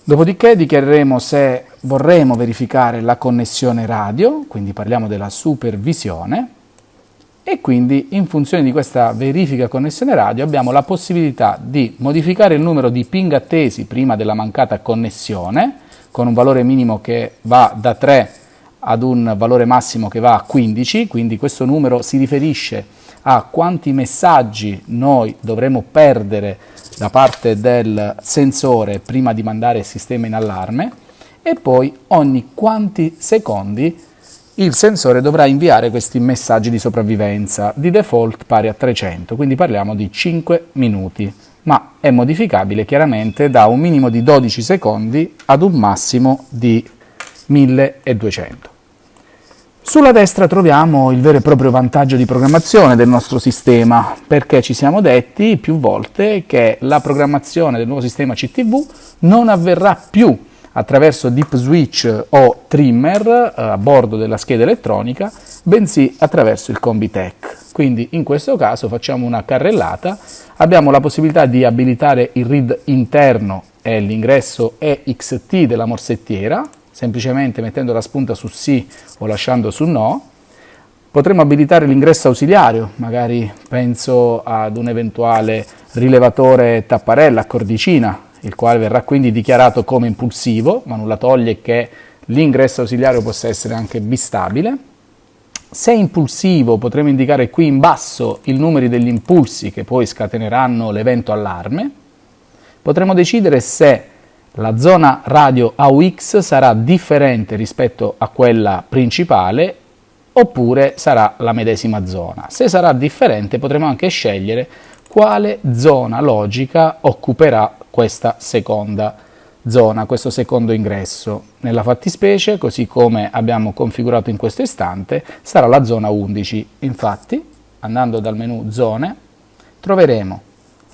Dopodiché dichiareremo se vorremmo verificare la connessione radio, quindi parliamo della supervisione, e quindi in funzione di questa verifica connessione radio abbiamo la possibilità di modificare il numero di ping attesi prima della mancata connessione, con un valore minimo che va da 3 ad un valore massimo che va a 15, quindi questo numero si riferisce a quanti messaggi noi dovremo perdere da parte del sensore prima di mandare il sistema in allarme, e poi ogni quanti secondi il sensore dovrà inviare questi messaggi di sopravvivenza, di default pari a 300, quindi parliamo di 5 minuti, ma è modificabile chiaramente da un minimo di 12 secondi ad un massimo di 1200. Sulla destra troviamo il vero e proprio vantaggio di programmazione del nostro sistema, perché ci siamo detti più volte che la programmazione del nuovo sistema CTV non avverrà più attraverso Deep Switch o Trimmer a bordo della scheda elettronica, bensì attraverso il Combitech. Quindi in questo caso facciamo una carrellata, abbiamo la possibilità di abilitare il read interno e l'ingresso EXT della morsettiera, semplicemente mettendo la spunta su sì o lasciando su no. Potremmo abilitare l'ingresso ausiliario, magari penso ad un eventuale rilevatore tapparella a cordicina, il quale verrà quindi dichiarato come impulsivo, ma nulla toglie che l'ingresso ausiliario possa essere anche bistabile. Se impulsivo potremo indicare qui in basso i numeri degli impulsi che poi scateneranno l'evento allarme. Potremo decidere se la zona radio AUX sarà differente rispetto a quella principale oppure sarà la medesima zona. Se sarà differente potremo anche scegliere quale zona logica occuperà questa seconda zona, questo secondo ingresso. Nella fattispecie, così come abbiamo configurato in questo istante, sarà la zona 11. Infatti, andando dal menu zone, troveremo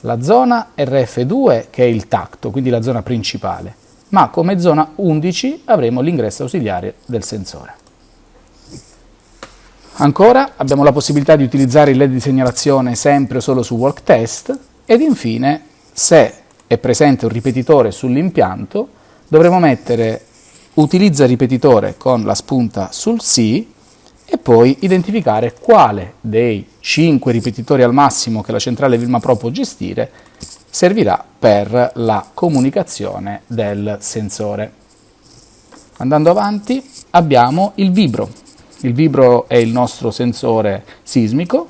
la zona RF2 che è il tacto, quindi la zona principale, ma come zona 11 avremo l'ingresso ausiliario del sensore. Ancora abbiamo la possibilità di utilizzare il LED di segnalazione sempre o solo su walk test, ed infine, se è presente un ripetitore sull'impianto, dovremo mettere utilizza ripetitore con la spunta sul sì e poi identificare quale dei 5 ripetitori al massimo che la centrale Vilma Pro può gestire servirà per la comunicazione del sensore. Andando avanti abbiamo il vibro. Il vibro è il nostro sensore sismico.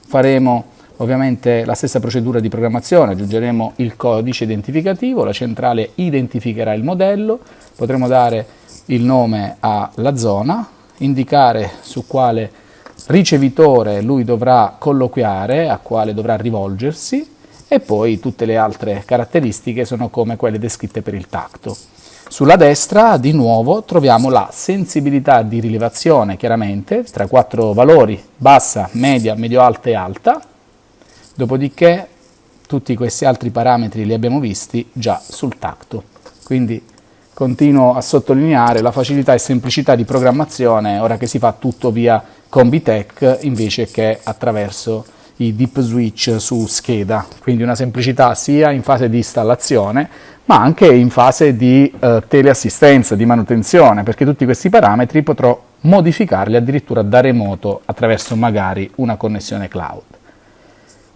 Faremo ovviamente la stessa procedura di programmazione, aggiungeremo il codice identificativo, la centrale identificherà il modello, potremo dare il nome alla zona, indicare su quale ricevitore lui dovrà colloquiare, a quale dovrà rivolgersi, e poi tutte le altre caratteristiche sono come quelle descritte per il tacto. Sulla destra, di nuovo, troviamo la sensibilità di rilevazione, chiaramente, tra 4 valori, bassa, media, medio-alta e alta. Dopodiché, tutti questi altri parametri li abbiamo visti già sul tacto. Quindi continuo a sottolineare la facilità e semplicità di programmazione, ora che si fa tutto via Combitech, invece che attraverso i deep switch su scheda. Quindi una semplicità sia in fase di installazione, ma anche in fase di teleassistenza, di manutenzione, perché tutti questi parametri potrò modificarli addirittura da remoto attraverso magari una connessione cloud.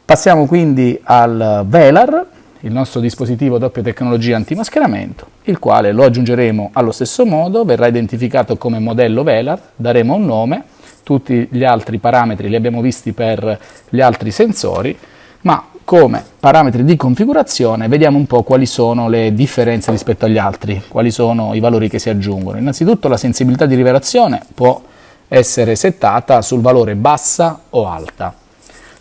Passiamo quindi al VELAR, il nostro dispositivo doppia tecnologia antimascheramento, il quale lo aggiungeremo allo stesso modo, verrà identificato come modello VELAR, daremo un nome, tutti gli altri parametri li abbiamo visti per gli altri sensori, ma come parametri di configurazione vediamo un po' quali sono le differenze rispetto agli altri, quali sono i valori che si aggiungono. Innanzitutto la sensibilità di rivelazione può essere settata sul valore bassa o alta.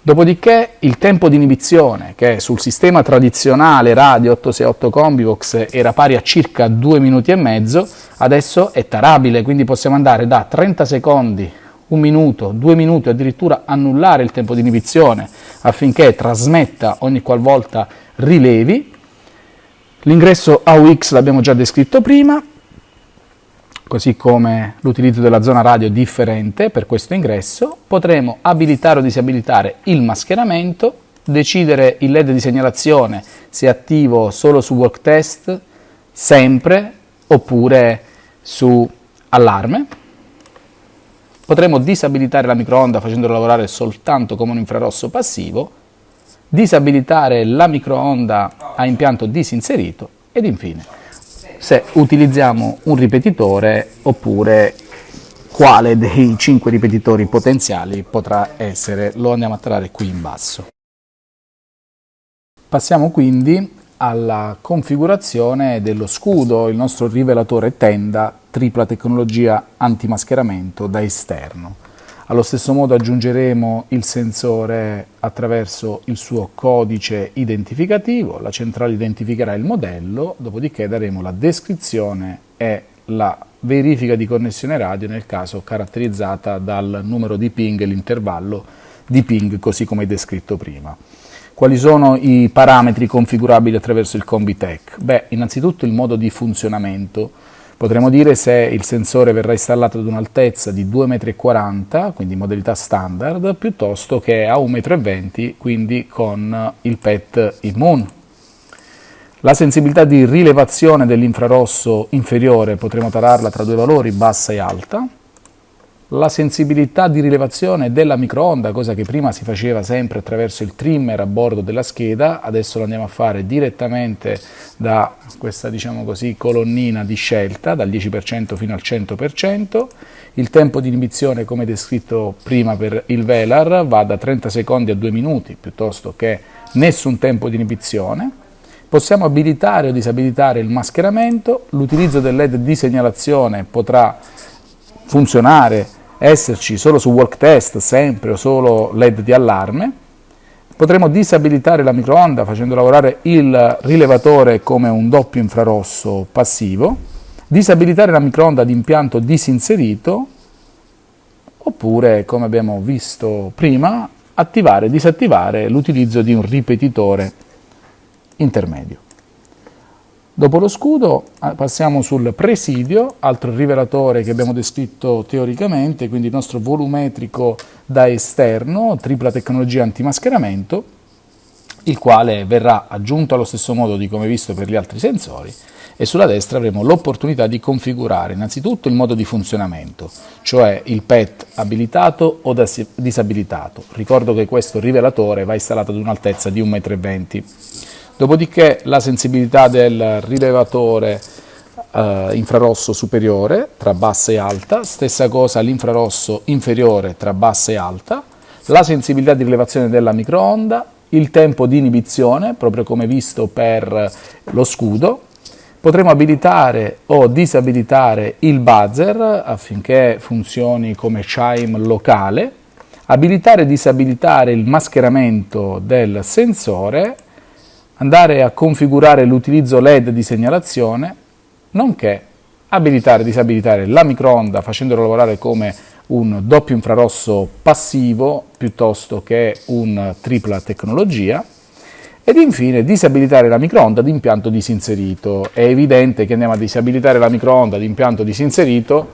Dopodiché il tempo di inibizione, che sul sistema tradizionale radio 868 Combivox era pari a circa 2 minuti e mezzo, adesso è tarabile, quindi possiamo andare da 30 secondi, 1 minuto, 2 minuti, addirittura annullare il tempo di inibizione affinché trasmetta ogni qualvolta rilevi. L'ingresso AUX l'abbiamo già descritto prima, così come l'utilizzo della zona radio differente per questo ingresso. Potremo abilitare o disabilitare il mascheramento, decidere il LED di segnalazione se è attivo solo su walk test, sempre, oppure su allarme. Potremo disabilitare la microonda facendolo lavorare soltanto come un infrarosso passivo, disabilitare la microonda a impianto disinserito ed infine se utilizziamo un ripetitore oppure quale dei 5 ripetitori potenziali potrà essere, lo andiamo a trarre qui in basso. Passiamo quindi alla configurazione dello scudo, il nostro rivelatore tenda tripla tecnologia antimascheramento da esterno. Allo stesso modo aggiungeremo il sensore attraverso il suo codice identificativo, la centrale identificherà il modello, dopodiché daremo la descrizione e la verifica di connessione radio, nel caso caratterizzata dal numero di ping e l'intervallo di ping, così come descritto prima. Quali sono i parametri configurabili attraverso il Combitech? Beh, innanzitutto il modo di funzionamento. Potremo dire se il sensore verrà installato ad un'altezza di 2,40 m, quindi modalità standard, piuttosto che a 1,20 m, quindi con il PET Immune. La sensibilità di rilevazione dell'infrarosso inferiore potremo tararla tra 2 valori, bassa e alta. La sensibilità di rilevazione della microonda, cosa che prima si faceva sempre attraverso il trimmer a bordo della scheda, adesso lo andiamo a fare direttamente da questa, diciamo così, colonnina di scelta, dal 10% fino al 100%. Il tempo di inibizione, come descritto prima per il VELAR, va da 30 secondi a 2 minuti, piuttosto che nessun tempo di inibizione. Possiamo abilitare o disabilitare il mascheramento, l'utilizzo del LED di segnalazione potrà funzionare, esserci solo su walk test sempre o solo LED di allarme. Potremo disabilitare la microonda facendo lavorare il rilevatore come un doppio infrarosso passivo, disabilitare la microonda di impianto disinserito, oppure, come abbiamo visto prima, attivare e disattivare l'utilizzo di un ripetitore intermedio. Dopo lo scudo passiamo sul presidio, altro rivelatore che abbiamo descritto teoricamente, quindi il nostro volumetrico da esterno, tripla tecnologia antimascheramento, il quale verrà aggiunto allo stesso modo di come visto per gli altri sensori e sulla destra avremo l'opportunità di configurare innanzitutto il modo di funzionamento, cioè il PET abilitato o disabilitato. Ricordo che questo rivelatore va installato ad un'altezza di 1,20 m. Dopodiché la sensibilità del rilevatore infrarosso superiore tra bassa e alta, stessa cosa l'infrarosso inferiore tra bassa e alta, la sensibilità di rilevazione della microonda, il tempo di inibizione, proprio come visto per lo scudo. Potremo abilitare o disabilitare il buzzer affinché funzioni come chime locale, abilitare e disabilitare il mascheramento del sensore, andare a configurare l'utilizzo LED di segnalazione, nonché abilitare e disabilitare la microonda facendolo lavorare come un doppio infrarosso passivo piuttosto che un tripla tecnologia, ed infine disabilitare la microonda di impianto disinserito. È evidente che andiamo a disabilitare la microonda di impianto disinserito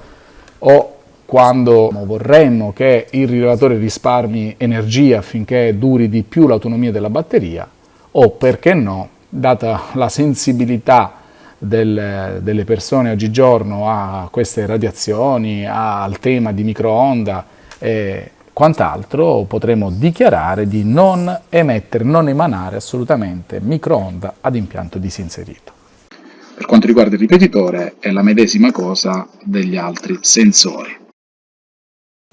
o quando vorremmo che il rilevatore risparmi energia affinché duri di più l'autonomia della batteria, o perché no, data la sensibilità delle persone oggigiorno a queste radiazioni, al tema di microonda e quant'altro, potremo dichiarare di non emettere, non emanare assolutamente microonda ad impianto disinserito. Per quanto riguarda il ripetitore è la medesima cosa degli altri sensori.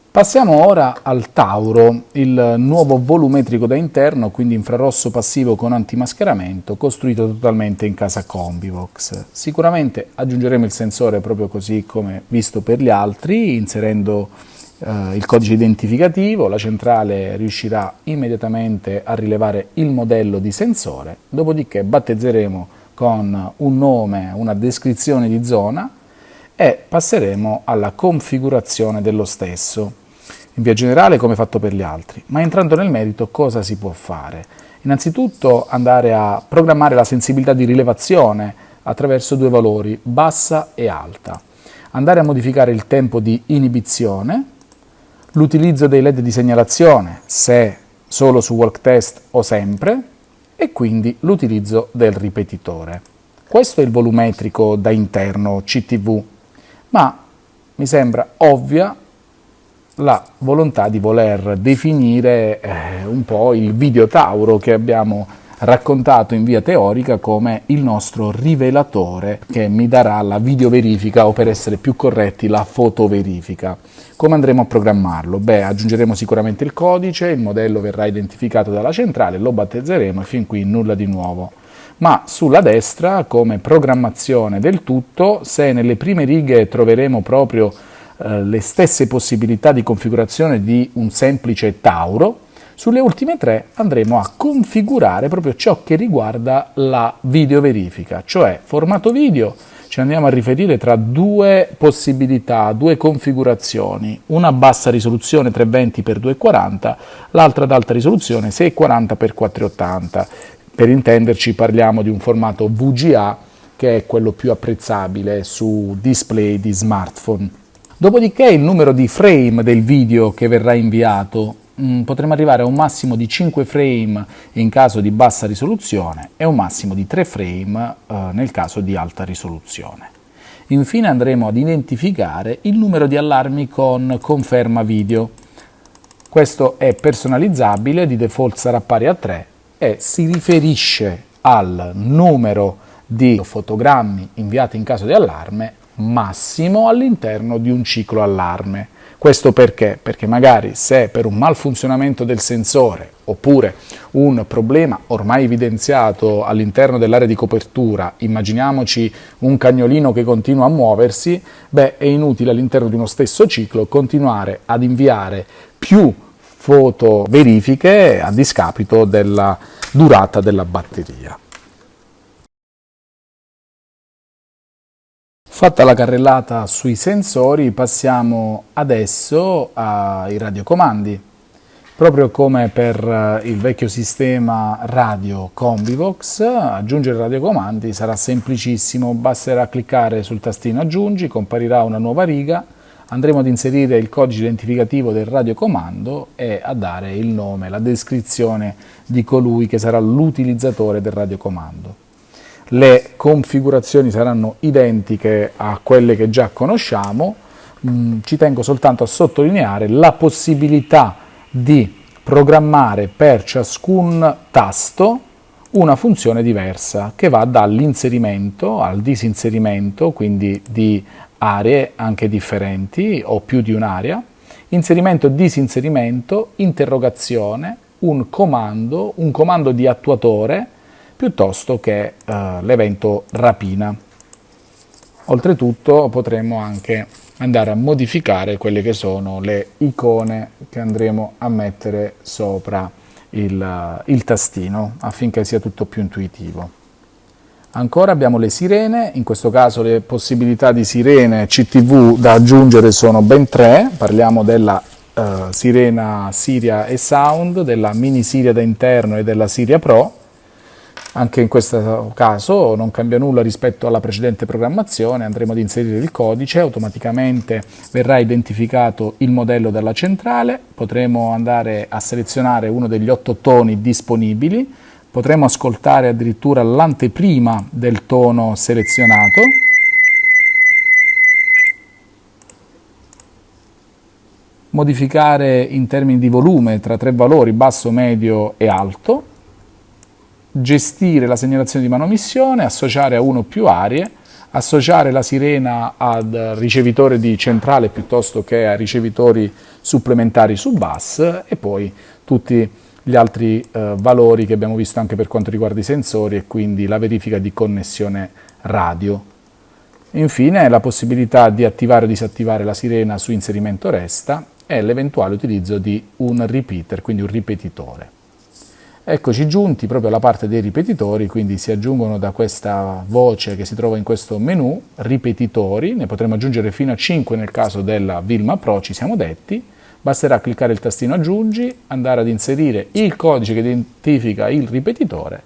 Passiamo ora al Tauro, il nuovo volumetrico da interno, quindi infrarosso passivo con antimascheramento, costruito totalmente in casa Combivox. Sicuramente aggiungeremo il sensore proprio così come visto per gli altri, inserendo il codice identificativo. La centrale riuscirà immediatamente a rilevare il modello di sensore, dopodiché battezzeremo con un nome, una descrizione di zona e passeremo alla configurazione dello stesso. In via generale come fatto per gli altri, ma entrando nel merito cosa si può fare? Innanzitutto andare a programmare la sensibilità di rilevazione attraverso due valori, bassa e alta. Andare a modificare il tempo di inibizione, l'utilizzo dei LED di segnalazione, se solo su walk test o sempre, e quindi l'utilizzo del ripetitore. Questo è il volumetrico da interno CTV, ma mi sembra ovvia la volontà di voler definire un po' il video Tauro che abbiamo raccontato in via teorica come il nostro rivelatore che mi darà la videoverifica o, per essere più corretti, la fotoverifica. Come andremo a programmarlo? Beh, aggiungeremo sicuramente il codice, il modello verrà identificato dalla centrale, lo battezzeremo e fin qui nulla di nuovo. Ma sulla destra, come programmazione del tutto, se nelle prime righe troveremo proprio le stesse possibilità di configurazione di un semplice Tauro, sulle ultime tre andremo a configurare proprio ciò che riguarda la videoverifica, cioè formato video. Ci andiamo a riferire tra due possibilità, due configurazioni, una a bassa risoluzione 320x240, l'altra ad alta risoluzione 640x480. Per intenderci parliamo di un formato VGA che è quello più apprezzabile su display di smartphone. Dopodiché il numero di frame del video che verrà inviato, potremo arrivare a un massimo di 5 frame in caso di bassa risoluzione e un massimo di 3 frame nel caso di alta risoluzione. Infine andremo ad identificare il numero di allarmi con conferma video. Questo è personalizzabile, di default sarà pari a 3 e si riferisce al numero di fotogrammi inviati in caso di allarme massimo all'interno di un ciclo allarme. Questo perché? Perché magari se per un malfunzionamento del sensore oppure un problema ormai evidenziato all'interno dell'area di copertura, immaginiamoci un cagnolino che continua a muoversi, beh, è inutile all'interno di uno stesso ciclo continuare ad inviare più foto verifiche a discapito della durata della batteria. Fatta la carrellata sui sensori, passiamo adesso ai radiocomandi. Proprio come per il vecchio sistema radio Combivox, aggiungere radiocomandi sarà semplicissimo, basterà cliccare sul tastino aggiungi, comparirà una nuova riga, andremo ad inserire il codice identificativo del radiocomando e a dare il nome, la descrizione di colui che sarà l'utilizzatore del radiocomando. le configurazioni saranno identiche a quelle che già conosciamo. Ci tengo soltanto a sottolineare la possibilità di programmare per ciascun tasto una funzione diversa che va dall'inserimento al disinserimento, quindi di aree anche differenti o più di un'area, inserimento e disinserimento, interrogazione, un comando di attuatore piuttosto che l'evento rapina. Oltretutto potremo anche andare a modificare quelle che sono le icone che andremo a mettere sopra il tastino affinché sia tutto più intuitivo. Ancora abbiamo le sirene, in questo caso le possibilità di sirene CTV da aggiungere sono ben 3, parliamo della sirena Siria e Sound, della mini Siria da interno e della Siria Pro. Anche in questo caso non cambia nulla rispetto alla precedente programmazione, andremo ad inserire il codice, automaticamente verrà identificato il modello dalla centrale, potremo andare a selezionare uno degli 8 toni disponibili, potremo ascoltare addirittura l'anteprima del tono selezionato, modificare in termini di volume tra 3 valori, basso, medio e alto, gestire la segnalazione di manomissione, associare a uno o più aree, associare la sirena ad ricevitore di centrale piuttosto che a ricevitori supplementari su bus e poi tutti gli altri valori che abbiamo visto anche per quanto riguarda i sensori e quindi la verifica di connessione radio. Infine la possibilità di attivare o disattivare la sirena su inserimento resta e l'eventuale utilizzo di un repeater, quindi un ripetitore. Eccoci giunti proprio alla parte dei ripetitori, quindi si aggiungono da questa voce che si trova in questo menu ripetitori, ne potremo aggiungere fino a 5 nel caso della Vilma Pro, ci siamo detti, basterà cliccare il tastino aggiungi, andare ad inserire il codice che identifica il ripetitore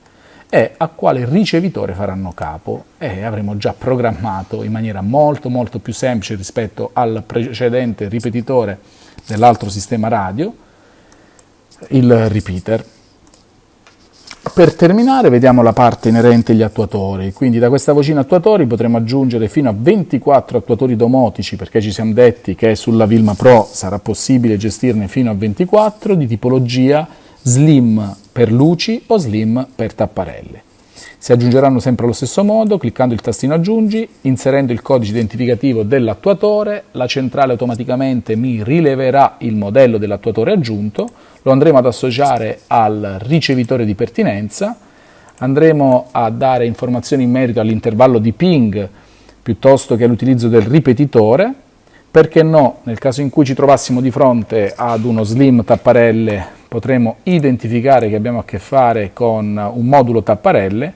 e a quale ricevitore faranno capo e avremo già programmato in maniera molto più semplice rispetto al precedente ripetitore dell'altro sistema radio il repeater. Per terminare vediamo la parte inerente agli attuatori, quindi da questa vocina attuatori potremo aggiungere fino a 24 attuatori domotici perché ci siamo detti che sulla Vilma Pro sarà possibile gestirne fino a 24 di tipologia slim per luci o slim per tapparelle. Si aggiungeranno sempre allo stesso modo, cliccando il tastino aggiungi, inserendo il codice identificativo dell'attuatore, la centrale automaticamente mi rileverà il modello dell'attuatore aggiunto, lo andremo ad associare al ricevitore di pertinenza, andremo a dare informazioni in merito all'intervallo di ping piuttosto che all'utilizzo del ripetitore, perché no, nel caso in cui ci trovassimo di fronte ad uno slim tapparelle potremo identificare che abbiamo a che fare con un modulo tapparelle,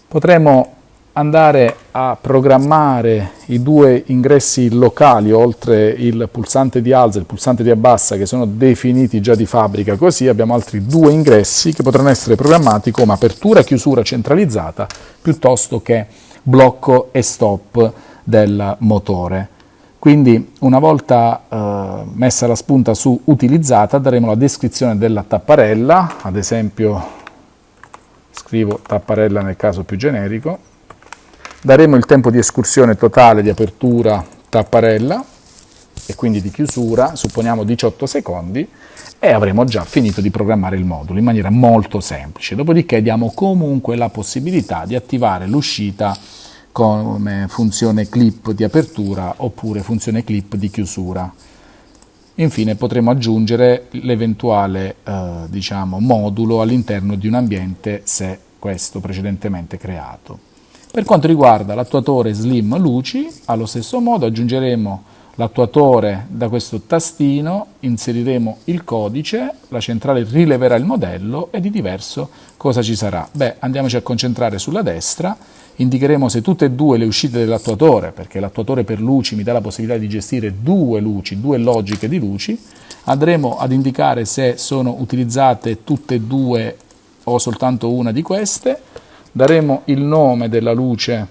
potremo andare a programmare i 2 ingressi locali oltre il pulsante di alza e il pulsante di abbassa che sono definiti già di fabbrica, così abbiamo altri 2 ingressi che potranno essere programmati come apertura e chiusura centralizzata piuttosto che blocco e stop del motore. Quindi una volta messa la spunta su utilizzata daremo la descrizione della tapparella, ad esempio scrivo tapparella nel caso più generico, daremo il tempo di escursione totale di apertura tapparella e quindi di chiusura, supponiamo 18 secondi, e avremo già finito di programmare il modulo in maniera molto semplice. Dopodiché diamo comunque la possibilità di attivare l'uscita come funzione clip di apertura oppure funzione clip di chiusura. Infine potremo aggiungere l'eventuale modulo all'interno di un ambiente se questo precedentemente creato. Per quanto riguarda l'attuatore Slim Luci, allo stesso modo aggiungeremo l'attuatore da questo tastino, inseriremo il codice, la centrale rileverà il modello e di diverso cosa ci sarà? Andiamoci a concentrare sulla destra, indicheremo se tutte e 2 le uscite dell'attuatore, perché l'attuatore per luci mi dà la possibilità di gestire 2 luci, 2 logiche di luci, andremo ad indicare se sono utilizzate tutte e 2 o soltanto una di queste, daremo il nome della luce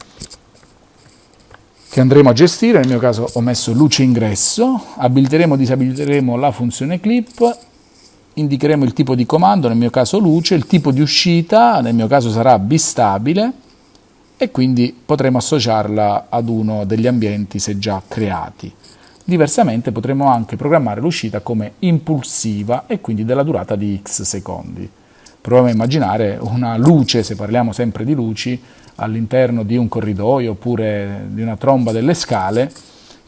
che andremo a gestire, nel mio caso ho messo luce ingresso, abiliteremo o disabiliteremo la funzione clip, indicheremo il tipo di comando, nel mio caso luce, il tipo di uscita, nel mio caso sarà bistabile, e quindi potremo associarla ad uno degli ambienti se già creati. Diversamente potremo anche programmare l'uscita come impulsiva e quindi della durata di X secondi. Proviamo a immaginare una luce, se parliamo sempre di luci, all'interno di un corridoio oppure di una tromba delle scale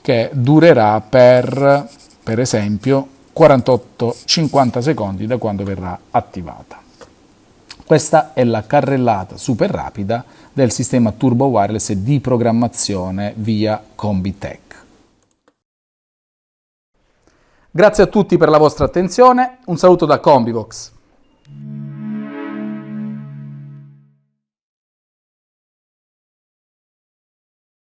che durerà per esempio 48-50 secondi da quando verrà attivata. Questa è la carrellata super rapida del sistema Turbo Wireless di programmazione via Combitech. Grazie a tutti per la vostra attenzione, un saluto da Combivox.